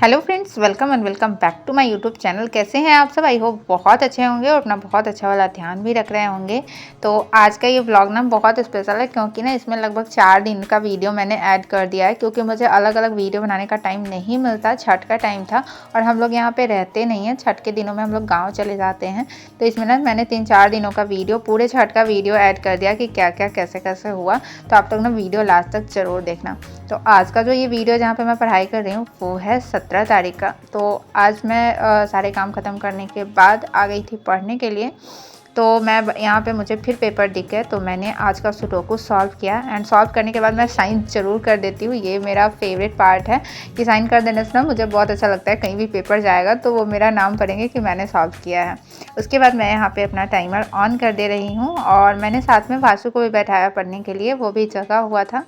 Hello friends, welcome and welcome back to my YouTube channel. कैसे हैं आप सब? आई होप बहुत अच्छे होंगे और अपना बहुत अच्छा वाला ध्यान भी रख रहे होंगे। तो आज का ये व्लॉग ना बहुत स्पेशल है क्योंकि ना इसमें लगभग 4 दिन का वीडियो मैंने ऐड कर दिया है क्योंकि मुझे अलग अलग वीडियो बनाने का टाइम नहीं मिलता। छठ का टाइम था और हम लोग यहाँ पे रहते नहीं हैं। छठ के दिनों में हम लोग गाँव चले जाते हैं, तो इसमें ना मैंने 3-4 दिनों का वीडियो, पूरे छठ का वीडियो ऐड कर दिया कि क्या क्या कैसे कैसे हुआ। तो आप लोग ना वीडियो लास्ट तक ज़रूर देखना। तो आज का जो ये वीडियो जहाँ पे मैं पढ़ाई कर रही हूँ वो है 17 तारीख का। तो आज मैं सारे काम ख़त्म करने के बाद आ गई थी पढ़ने के लिए। तो मैं यहाँ पे मुझे फिर पेपर दिख गए, तो मैंने आज का सुडोकू सॉल्व किया एंड सॉल्व करने के बाद मैं साइन ज़रूर कर देती हूँ। ये मेरा फेवरेट पार्ट है कि साइन कर देने से ना मुझे बहुत अच्छा लगता है। कहीं भी पेपर जाएगा तो वो मेरा नाम पढ़ेंगे कि मैंने सॉल्व किया है। उसके बाद मैं यहाँ पे अपना टाइमर ऑन कर दे रही हूँ और मैंने साथ में वासु को भी बैठाया पढ़ने के लिए, वो भी जगा हुआ था।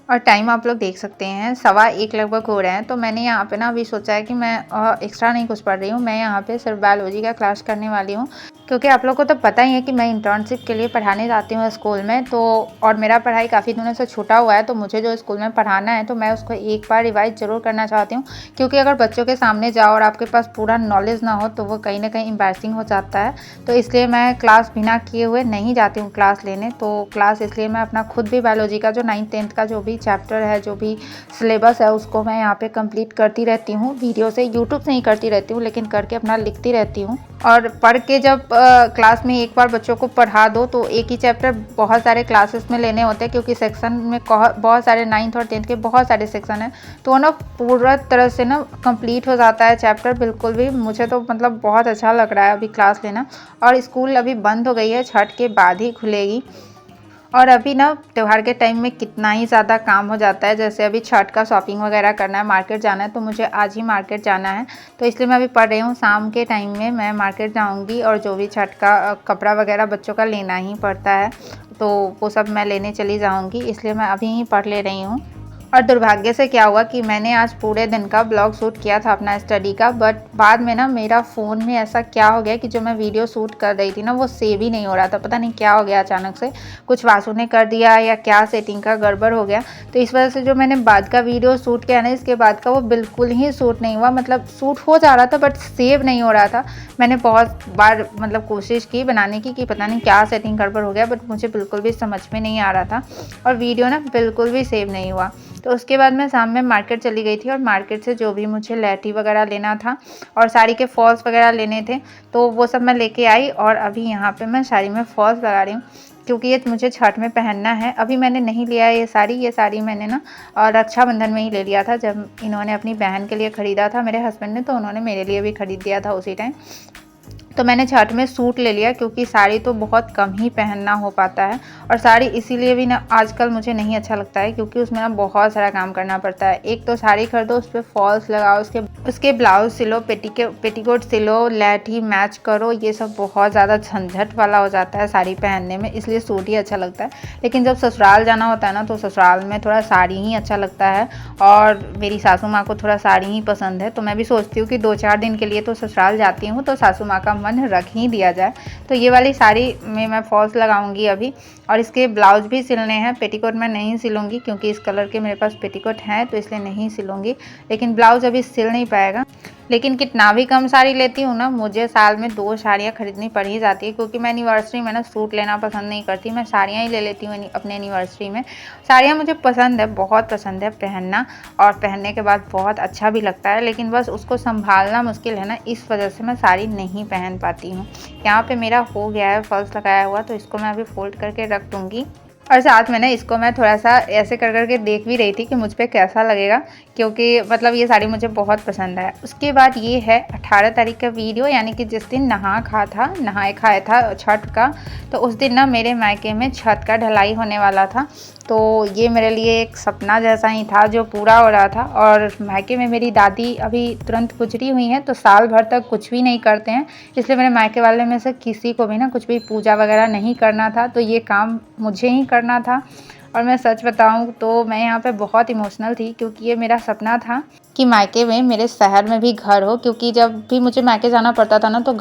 और टाइम आप लोग देख सकते हैं 1:15 लगभग हो रहे हैं। तो मैंने यहाँ पे ना अभी सोचा है कि मैं एक्स्ट्रा नहीं कुछ पढ़ रही हूँ, मैं यहाँ पे सिर्फ बायोलॉजी का क्लास करने वाली हूँ क्योंकि आप लोग को तो पता ही है कि मैं इंटर्नशिप के लिए पढ़ाने जाती हूँ स्कूल में। तो और मेरा पढ़ाई काफ़ी दिनों से छूटा हुआ है, तो मुझे जो स्कूल में पढ़ाना है तो मैं उसको एक बार रिवाइज ज़रूर करना चाहती हूँ क्योंकि अगर बच्चों के सामने जाओ और आपके पास पूरा नॉलेज ना हो तो वो कहीं ना कहीं एम्बैरसिंग हो जाता है। तो इसलिए मैं क्लास बिना किए हुए नहीं जाती हूँ क्लास लेने। तो क्लास इसलिए मैं अपना खुद भी बायोलॉजी का जो 9th-10th का जो भी चैप्टर है, जो भी सिलेबस है, उसको मैं यहाँ पे कंप्लीट करती रहती हूँ। वीडियो से, यूट्यूब से ही करती रहती हूँ, लेकिन करके अपना लिखती रहती हूँ। और पढ़ के जब क्लास में एक बार बच्चों को पढ़ा दो तो एक ही चैप्टर बहुत सारे क्लासेस में लेने होते हैं क्योंकि सेक्शन में बहुत सारे 9th और 10th के बहुत सारे सेक्शन हैं। तो वो ना पूरा तरह से ना कंप्लीट हो जाता है चैप्टर। बिल्कुल भी मुझे तो मतलब बहुत अच्छा लग रहा है अभी क्लास लेना। और स्कूल अभी बंद हो गई है, छठ के बाद ही खुलेगी। और अभी ना त्यौहार के टाइम में कितना ही ज़्यादा काम हो जाता है। जैसे अभी छठ का शॉपिंग वगैरह करना है, मार्केट जाना है, तो मुझे आज ही मार्केट जाना है। तो इसलिए मैं अभी पढ़ रही हूँ। शाम के टाइम में मैं मार्केट जाऊँगी और जो भी छठ का कपड़ा वगैरह बच्चों का लेना ही पड़ता है तो वो सब मैं लेने चली जाऊँगी, इसलिए मैं अभी ही पढ़ ले रही हूँ। और दुर्भाग्य से क्या हुआ कि मैंने आज पूरे दिन का ब्लॉग शूट किया था अपना स्टडी का, बट बाद में ना मेरा फ़ोन में ऐसा क्या हो गया कि जो मैं वीडियो शूट कर रही थी ना वो सेव ही नहीं हो रहा था। पता नहीं क्या हो गया, अचानक से कुछ वासु ने कर दिया या क्या सेटिंग का गड़बड़ हो गया। तो इस वजह से जो मैंने बाद का वीडियो शूट किया ना, इसके बाद का वो बिल्कुल ही शूट नहीं हुआ। मतलब शूट हो जा रहा था बट सेव नहीं हो रहा था। मैंने बहुत बार मतलब कोशिश की बनाने की कि पता नहीं क्या सेटिंग गड़बड़ हो गया, बट मुझे बिल्कुल भी समझ में नहीं आ रहा था और वीडियो ना बिल्कुल भी सेव नहीं हुआ। तो उसके बाद मैं शाम में मार्केट चली गई थी और मार्केट से जो भी मुझे लहठी वगैरह लेना था और साड़ी के फॉल्स वगैरह लेने थे तो वो सब मैं लेके आई। और अभी यहाँ पे मैं साड़ी में फॉल्स लगा रही हूँ क्योंकि ये मुझे छठ में पहनना है। अभी मैंने नहीं लिया है ये साड़ी मैंने ना और रक्षाबंधन में ही ले लिया था जब इन्होंने अपनी बहन के लिए ख़रीदा था मेरे हस्बैंड ने, तो उन्होंने मेरे लिए भी ख़रीद दिया था उसी टाइम। तो मैंने छठ में सूट ले लिया क्योंकि साड़ी तो बहुत कम ही पहनना हो पाता है। और साड़ी इसीलिए भी ना आजकल मुझे नहीं अच्छा लगता है क्योंकि उसमें ना बहुत सारा काम करना पड़ता है। एक तो साड़ी खरीदो, उस पर फॉल्स लगाओ, उसके ब्लाउज सिलो, पेटीकोट सिलो, लहठी मैच करो, ये सब बहुत ज़्यादा झंझट वाला हो जाता है साड़ी पहनने में, इसलिए सूट ही अच्छा लगता है। लेकिन जब ससुराल जाना होता है ना तो ससुराल में थोड़ा साड़ी ही अच्छा लगता है और मेरी सासू माँ को थोड़ा साड़ी ही पसंद है। तो मैं भी सोचती हूँ कि 2-4 दिन के लिए तो ससुराल जाती हूँ तो सासू माँ का मन रख ही दिया जाए। तो ये वाली साड़ी में मैं फॉल्स लगाऊंगी अभी। और इसके ब्लाउज भी सिलने हैं। पेटीकोट मैं नहीं सिलूंगी क्योंकि इस कलर के मेरे पास पेटीकोट हैं तो इसलिए नहीं सिलूंगी, लेकिन ब्लाउज अभी सिल नहीं पाएगा। लेकिन कितना भी कम साड़ी लेती हूँ ना, मुझे साल में 2 साड़ियाँ खरीदनी पड़ ही जाती है क्योंकि मैं एनिवर्सरी में ना सूट लेना पसंद नहीं करती, मैं साड़ियाँ ही ले लेती हूँ अपने एनिवर्सरी में। साड़ियाँ मुझे पसंद है, बहुत पसंद है पहनना और पहनने के बाद बहुत अच्छा भी लगता है, लेकिन बस उसको संभालना मुश्किल है ना, इस वजह से मैं साड़ी नहीं पहन पाती हूँ। यहाँ पे मेरा हो गया है फॉल्स लगाया हुआ, तो इसको मैं अभी फोल्ड करके रख दूँगी। और साथ में ना इसको मैं थोड़ा सा ऐसे कर करके देख भी रही थी कि मुझ पे कैसा लगेगा क्योंकि मतलब ये साड़ी मुझे बहुत पसंद है। उसके बाद ये है 18 तारीख का वीडियो, यानी कि जिस दिन नहाए खाया था छठ का। तो उस दिन ना मेरे मायके में छत का ढलाई होने वाला था, तो ये मेरे लिए एक सपना जैसा ही था जो पूरा हो रहा था। और मायके में मेरी दादी अभी तुरंत गुजरी हुई हैं तो साल भर तक कुछ भी नहीं करते हैं, इसलिए मेरे मायके वाले में से किसी को भी ना कुछ भी पूजा वगैरह नहीं करना था, तो ये काम मुझे ही करना था। और मैं सच बताऊं तो मैं यहाँ पे बहुत इमोशनल थी, क्योंकि ये मेरा सपना था कि मायके में मेरे शहर में भी घर हो। क्योंकि जब भी मुझे मायके जाना पड़ता था ना, तो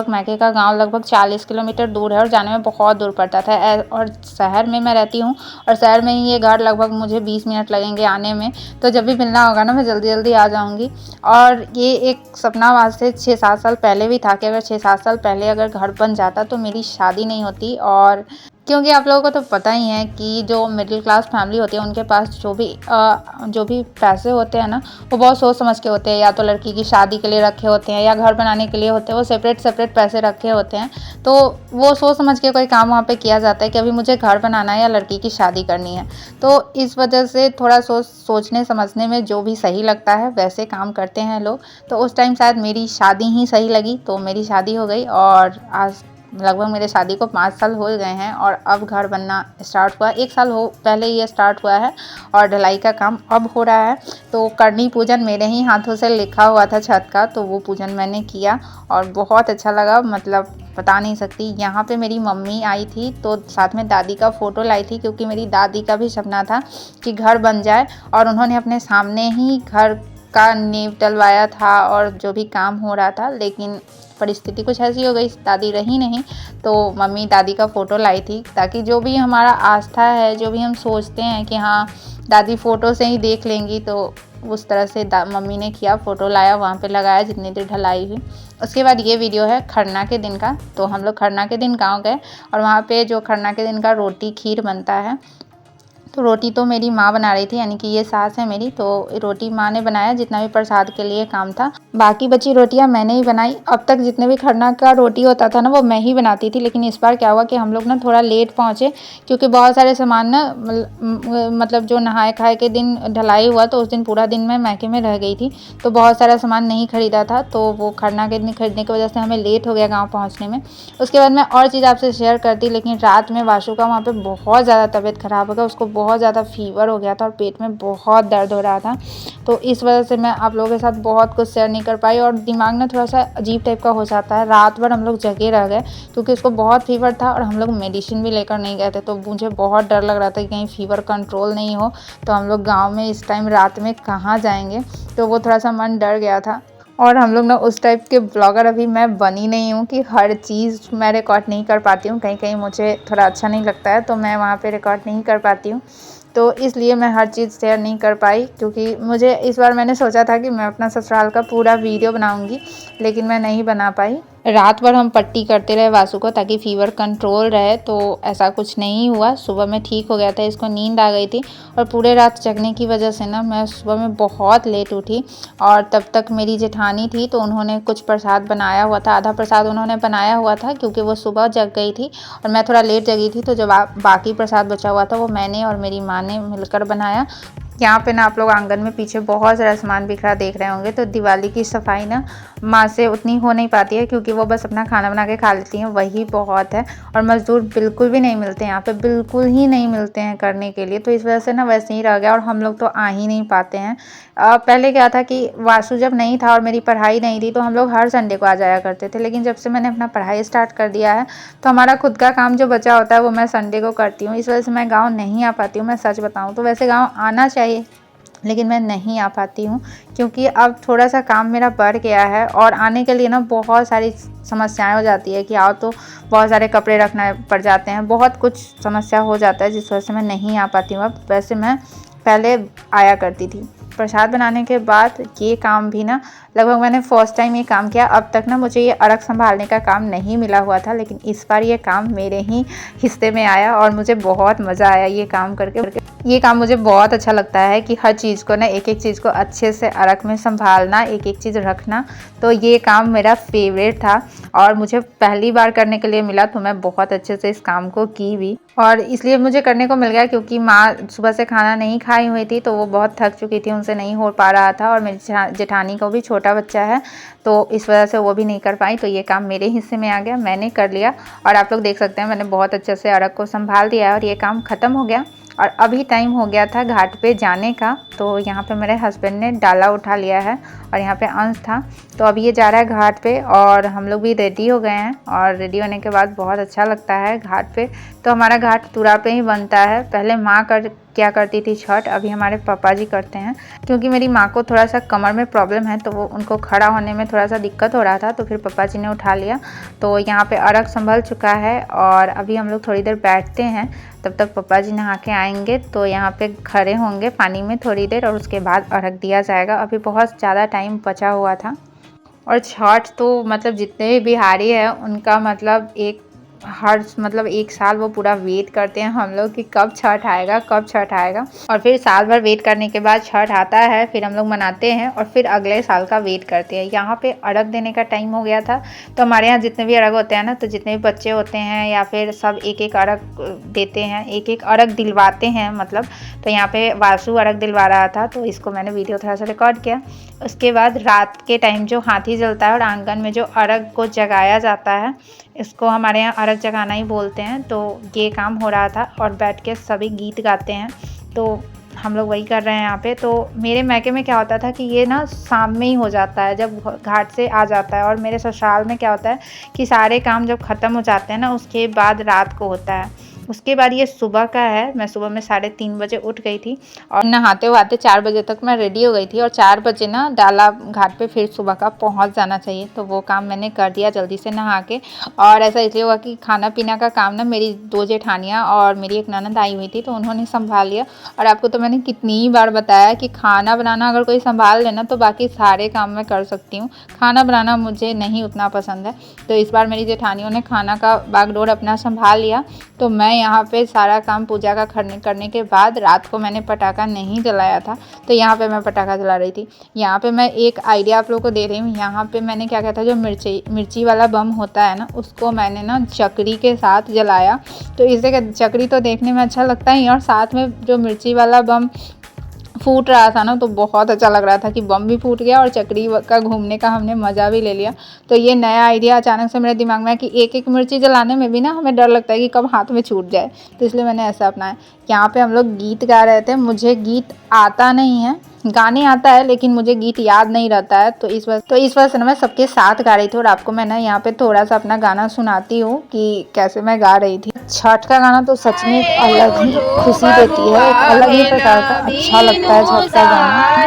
मायके का गांव लगभग 40 किलोमीटर दूर है और जाने में बहुत दूर पड़ता था। और शहर में मैं रहती हूँ और शहर में ही ये घर लगभग मुझे 20 मिनट लगेंगे आने में। तो जब भी मिलना होगा ना, मैं जल्दी जल्दी आ जाऊँगी। और ये एक सपना आज से 6-7 साल पहले भी था कि अगर 6-7 साल पहले अगर घर बन जाता तो मेरी शादी नहीं होती। और क्योंकि आप लोगों को तो पता ही है कि जो मिडिल क्लास फैमिली होती है उनके पास जो भी पैसे होते हैं ना, वो बहुत सोच समझ के होते हैं। या तो लड़की की शादी के लिए रखे होते हैं या घर बनाने के लिए होते हैं, वो सेपरेट पैसे रखे होते हैं। तो वो सोच समझ के कोई काम वहाँ पे किया जाता है कि अभी मुझे घर बनाना है या लड़की की शादी करनी है। तो इस वजह से थोड़ा सोचने समझने में जो भी सही लगता है वैसे काम करते हैं लोग। तो उस टाइम शायद मेरी शादी ही सही लगी, तो मेरी शादी हो गई। और आज लगभग मेरे शादी को 5 साल हो गए हैं और अब घर बनना स्टार्ट हुआ। 1 साल हो पहले ये स्टार्ट हुआ है और ढलाई का काम अब हो रहा है। तो करनी पूजन मेरे ही हाथों से लिखा हुआ था छत का, तो वो पूजन मैंने किया और बहुत अच्छा लगा। मतलब बता नहीं सकती। यहाँ पे मेरी मम्मी आई थी तो साथ में दादी का फ़ोटो लाई थी, क्योंकि मेरी दादी का भी सपना था कि घर बन जाए। और उन्होंने अपने सामने ही घर का नींव डलवाया था और जो भी काम हो रहा था, लेकिन परिस्थिति कुछ ऐसी हो गई, दादी रही नहीं। तो मम्मी दादी का फ़ोटो लाई थी, ताकि जो भी हमारा आस्था है, जो भी हम सोचते हैं कि हाँ दादी फ़ोटो से ही देख लेंगी, तो उस तरह से मम्मी ने किया, फ़ोटो लाया, वहाँ पे लगाया जितनी देर ढलाई हुई। उसके बाद ये वीडियो है खरना के दिन का। तो हम लोग खरना के दिन गाँव गए और वहाँ पे जो खरना के दिन का रोटी खीर बनता है, तो रोटी तो मेरी माँ बना रही थी, यानी कि ये सास है मेरी। तो रोटी माँ ने बनाया, जितना भी प्रसाद के लिए काम था। बाकी बची रोटियाँ मैंने ही बनाई। अब तक जितने भी खरना का रोटी होता था ना, वो मैं ही बनाती थी। लेकिन इस बार क्या हुआ कि हम लोग ना थोड़ा लेट पहुँचे, क्योंकि बहुत सारे सामान ना मतलब जो नहाए खाए के दिन ढलाई हुआ, तो उस दिन पूरा दिन मैं मायके में रह गई थी, तो बहुत सारा सामान नहीं खरीदा था। तो वो खरना के दिन खरीदने की वजह से हमें लेट हो गया गाँव पहुँचने में। उसके बाद मैं और चीज़ आपसे शेयर करती, लेकिन रात में वाशु का वहाँ पर बहुत ज़्यादा तबीयत ख़राब हो गया। उसको बहुत ज़्यादा फीवर हो गया था और पेट में बहुत दर्द हो रहा था। तो इस वजह से मैं आप लोगों के साथ बहुत कुछ शेयर नहीं कर पाई और दिमाग ना थोड़ा सा अजीब टाइप का हो जाता है। रात भर हम लोग जगे रह गए, क्योंकि उसको बहुत फीवर था और हम लोग मेडिसिन भी लेकर नहीं गए थे। तो मुझे बहुत डर लग रहा था कि कहीं फीवर कंट्रोल नहीं हो, तो हम लोग गाँव में इस टाइम रात में कहाँ जाएंगे। तो वो थोड़ा सा मन डर गया था। और हम लोग ना उस टाइप के ब्लॉगर अभी मैं बनी नहीं हूँ कि हर चीज़ मैं रिकॉर्ड नहीं कर पाती हूँ। कहीं कहीं मुझे थोड़ा अच्छा नहीं लगता है, तो मैं वहाँ पे रिकॉर्ड नहीं कर पाती हूँ। तो इसलिए मैं हर चीज़ शेयर नहीं कर पाई, क्योंकि मुझे इस बार मैंने सोचा था कि मैं अपना ससुराल का पूरा वीडियो बनाऊंगी, लेकिन मैं नहीं बना पाई। रात भर हम पट्टी करते रहे वासु को, ताकि फ़ीवर कंट्रोल रहे। तो ऐसा कुछ नहीं हुआ, सुबह में ठीक हो गया था। इसको नींद आ गई थी और पूरे रात जगने की वजह से ना मैं सुबह में बहुत लेट उठी। और तब तक मेरी जेठानी थी, तो उन्होंने कुछ प्रसाद बनाया हुआ था, आधा प्रसाद उन्होंने बनाया हुआ था, क्योंकि वो सुबह जग गई थी और मैं थोड़ा लेट जगी थी। तो जब बाकी प्रसाद बचा हुआ था, वो मैंने और मेरी माँ ने मिलकर बनाया। यहाँ पे ना आप लोग आंगन में पीछे बहुत सारा सामान बिखरा देख रहे होंगे। तो दिवाली की सफाई ना माँ से उतनी हो नहीं पाती है, क्योंकि वो बस अपना खाना बना के खा लेती हैं, वही बहुत है। और मज़दूर बिल्कुल भी नहीं मिलते हैं यहाँ पे, बिल्कुल ही नहीं मिलते हैं करने के लिए। तो इस वजह से ना वैसे ही रह गया और हम लोग तो आ ही नहीं पाते हैं। पहले क्या था कि वासु जब नहीं था और मेरी पढ़ाई नहीं थी, तो हम लोग हर संडे को आ जाया करते थे। लेकिन जब से मैंने अपना पढ़ाई स्टार्ट कर दिया है, तो हमारा खुद का काम जो बचा होता है वो मैं संडे को करती हूँ। इस वजह से मैं गाँव नहीं आ पाती हूँ। मैं सच बताऊँ तो वैसे गाँव आना चाहिए, लेकिन मैं नहीं आ पाती हूँ, क्योंकि अब थोड़ा सा काम मेरा बढ़ गया है और आने के लिए ना बहुत सारी समस्याएं हो जाती है कि आओ तो बहुत सारे कपड़े रखना पड़ जाते हैं, बहुत कुछ समस्या हो जाता है, जिस वजह से मैं नहीं आ पाती हूँ। अब वैसे मैं पहले आया करती थी। प्रसाद बनाने के बाद ये काम भी ना लगभग मैंने फर्स्ट टाइम ये काम किया। अब तक ना मुझे ये अर्घ संभालने का काम नहीं मिला हुआ था, लेकिन इस बार ये काम मेरे ही हिस्से में आया और मुझे बहुत मज़ा आया ये काम करके। ये काम मुझे बहुत अच्छा लगता है कि हर चीज़ को ना एक एक चीज़ को अच्छे से अर्घ में संभालना, एक एक चीज़ रखना। तो ये काम मेरा फेवरेट था और मुझे पहली बार करने के लिए मिला, तो मैं बहुत अच्छे से इस काम को की भी। और इसलिए मुझे करने को मिल गया क्योंकि माँ सुबह से खाना नहीं खाई हुई थी, तो वो बहुत थक चुकी थी, उनसे नहीं हो पा रहा था। और मेरी जेठानी को भी छोटा बच्चा है, तो इस वजह से वो भी नहीं कर पाई। तो ये काम मेरे हिस्से में आ गया, मैंने कर लिया। और आप लोग देख सकते हैं मैंने बहुत अच्छे से अर्घ को संभाल दिया है और ये काम ख़त्म हो गया। और अभी टाइम हो गया था घाट पे जाने का। तो यहाँ पे मेरे हस्बैंड ने डाला उठा लिया है और यहाँ पे अंश था, तो अब ये जा रहा है घाट पे और हम लोग भी रेडी हो गए हैं। और रेडी होने के बाद बहुत अच्छा लगता है घाट पे। तो हमारा घाट तुरा पे ही बनता है। पहले माँ क्या करती थी छठ, अभी हमारे पापा जी करते हैं। क्योंकि मेरी माँ को थोड़ा सा कमर में प्रॉब्लम है, तो वो उनको खड़ा होने में थोड़ा सा दिक्कत हो रहा था, तो फिर पापा जी ने उठा लिया। तो यहाँ पे अर्घ संभल चुका है और अभी हम लोग थोड़ी देर बैठते हैं, तब तक पापा जी नहा के आएंगे। तो यहाँ पे खड़े होंगे पानी में थोड़ी देर और उसके बाद अर्घ दिया जाएगा। अभी बहुत ज़्यादा टाइम बचा हुआ था। और छठ तो मतलब जितने भी बिहारी हैं उनका मतलब एक साल वो पूरा वेट करते हैं हम लोग कि कब छठ आएगा, कब छठ आएगा। और फिर साल भर वेट करने के बाद छठ आता है, फिर हम लोग मनाते हैं और फिर अगले साल का वेट करते हैं। यहाँ पे अर्घ देने का टाइम हो गया था। तो हमारे यहाँ जितने भी अर्घ होते हैं ना, तो जितने भी बच्चे होते हैं या फिर सब एक एक अर्घ देते हैं, एक एक अर्घ दिलवाते हैं मतलब। तो यहाँ पे वासु अर्घ दिलवा रहा था, तो इसको मैंने वीडियो थोड़ा सा रिकॉर्ड किया। उसके बाद रात के टाइम जो हाथी जलता है और आंगन में जो अर्घ को जगाया जाता है, इसको हमारे यहाँ अर्घ जगाना ही बोलते हैं। तो ये काम हो रहा था और बैठ के सभी गीत गाते हैं, तो हम लोग वही कर रहे हैं यहाँ पे। तो मेरे मैके में क्या होता था कि ये ना शाम में ही हो जाता है जब घाट से आ जाता है, और मेरे ससुराल में क्या होता है कि सारे काम जब ख़त्म हो जाते हैं ना, उसके बाद रात को होता है। उसके बाद ये सुबह का है। मैं सुबह में 3:30 बजे उठ गई थी और नहाते हुआते 4 बजे तक मैं रेडी हो गई थी। और 4 बजे ना डाला घाट पे फिर सुबह का पहुंच जाना चाहिए, तो वो काम मैंने कर दिया जल्दी से नहा के। और ऐसा इसलिए हुआ कि खाना पीना का काम ना मेरी 2 जेठानियाँ और मेरी एक ननद आई हुई थी, तो उन्होंने संभाल लिया। और आपको तो मैंने कितनी ही बार बताया कि खाना बनाना अगर कोई संभाल लेना तो बाकी सारे काम मैं कर सकती हूँ। खाना बनाना मुझे नहीं उतना पसंद है, तो इस बार मेरी जेठानियों ने खाना का बागडोर अपना संभाल लिया। तो मैं यहाँ पे सारा काम पूजा का करने के बाद रात को मैंने पटाखा नहीं जलाया था, तो यहाँ पे मैं पटाखा जला रही थी। यहाँ पे मैं एक आइडिया आप लोगों को दे रही हूँ। यहाँ पे मैंने क्या किया था, जो मिर्ची वाला बम होता है ना, उसको मैंने ना चकरी के साथ जलाया। तो इससे चकरी तो देखने में अच्छा लगता ही, और साथ में जो मिर्ची वाला बम फूट रहा था ना, तो बहुत अच्छा लग रहा था कि बम भी फूट गया और चक्री का घूमने का हमने मज़ा भी ले लिया। तो ये नया आइडिया अचानक से मेरे दिमाग में है कि एक एक मिर्ची जलाने में भी ना हमें डर लगता है कि कब हाथ में छूट जाए, तो इसलिए मैंने ऐसा अपनाया। यहाँ पे हम लोग गीत गा रहे थे। मुझे गीत आता नहीं है, गाने आता है लेकिन मुझे गीत याद नहीं रहता है, तो इस वजह से ना मैं सबके साथ गा रही थी। और आपको मैं ना यहाँ पे थोड़ा सा अपना गाना सुनाती हूँ कि कैसे मैं गा रही थी। छठ का गाना तो सच में एक अलग ही खुशी देती है, एक अलग ही प्रकार का अच्छा लगता है छठ का गाना।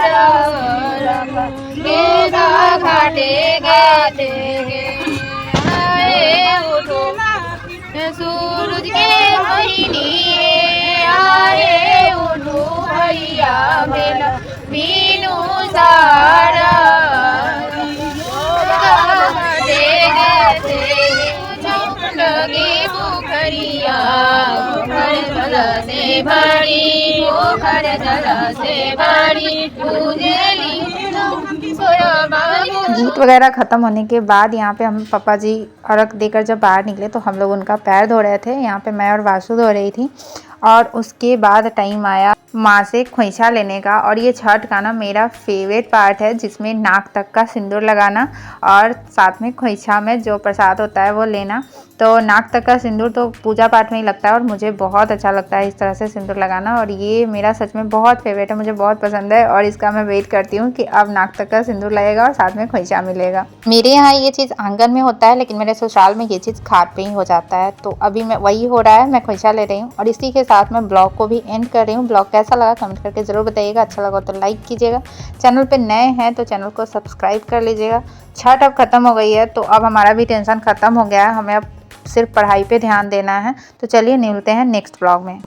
सूरज के गीत वगैरह ख़त्म होने के बाद यहाँ पे हम पापा जी अर्घ देकर जब बाहर निकले, तो हम लोग उनका पैर धो रहे थे। यहाँ पे मैं और वासु धो रही थी। और उसके बाद टाइम आया माँ से खोइछा लेने का। और ये छठ का ना मेरा फेवरेट पार्ट है, जिसमें नाक तक का सिंदूर लगाना और साथ में खोइछा में जो प्रसाद होता है वो लेना। तो नाक तक का सिंदूर तो पूजा पाठ में ही लगता है और मुझे बहुत अच्छा लगता है इस तरह से सिंदूर लगाना। और ये मेरा सच में बहुत फेवरेट है, मुझे बहुत पसंद है। और इसका मैं वेट करती हूँ कि अब नाक तक का सिंदूर लगेगा और साथ में खोइछा मिलेगा। मेरे यहाँ ये चीज़ आंगन में होता है, लेकिन मेरे ससुराल में ये चीज़ घाट पे ही हो जाता है। तो अभी मैं वही हो रहा है, मैं खोइछा ले रही हूँ। और इसी के साथ मैं ब्लॉग को भी एंड कर रही हूँ। ब्लॉग कैसा लगा कमेंट करके ज़रूर बताइएगा। अच्छा लगा तो लाइक कीजिएगा। चैनल पे नए हैं तो चैनल को सब्सक्राइब कर लीजिएगा। छठ अब ख़त्म हो गई है, तो अब हमारा भी टेंशन ख़त्म हो गया है। हमें अब सिर्फ पढ़ाई पे ध्यान देना है। तो चलिए मिलते हैं नेक्स्ट ब्लॉग में।